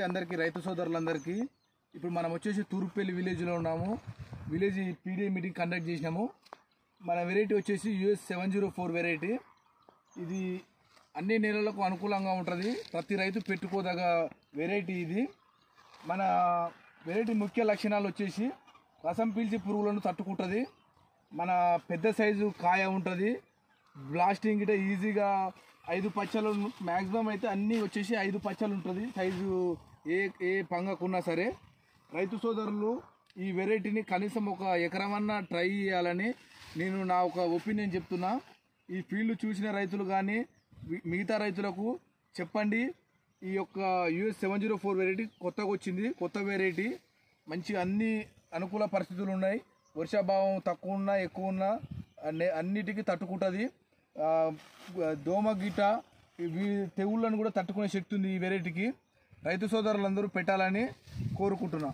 అందరికీ రైతు సోదరులందరికీ ఇప్పుడు మనం వచ్చేసి తూర్పుపల్లి విలేజ్లో ఉన్నాము. విలేజ్ పీడిఏ మీటింగ్ కండక్ట్ చేసినాము. మన వెరైటీ వచ్చేసి US 704 వెరైటీ. ఇది అన్ని నేలలకు అనుకూలంగా ఉంటుంది. ప్రతి రైతు పెట్టుకోదగ వెరైటీ ఇది. మన వెరైటీ ముఖ్య లక్షణాలు వచ్చేసి రసం పీల్చి పురుగులను తట్టుకుంటుంది. మన పెద్ద సైజు కాయ ఉంటుంది. బ్లాస్టింగ్ గిట్ట ఈజీగా 5 పచ్చలు మ్యాక్సిమం అయితే అన్నీ వచ్చేసి 5 పచ్చలు ఉంటుంది. సైజు ఏ పంగకున్నా సరే రైతు సోదరులు ఈ వెరైటీని కనీసం ఒక ఎకరమన్నా ట్రై చేయాలని నేను నా ఒక ఒపీనియన్ చెప్తున్నా. ఈ ఫీల్డ్ చూసిన రైతులు కానీ మిగతా రైతులకు చెప్పండి. ఈ యొక్క US 704 వెరైటీ కొత్తగా వచ్చింది. కొత్త వెరైటీ మంచి అన్ని అనుకూల పరిస్థితులు ఉన్నాయి. వర్షాభావం తక్కువ ఉన్నా ఎక్కువ ఉన్నా అన్నిటికీ తట్టుకుంటుంది. దోమ గీట తెగుళ్ళను కూడా తట్టుకునే శక్తి ఉంది ఈ వెరైటీకి. రైతు సోదరులందరూ పెట్టాలని కోరుకుంటున్నా.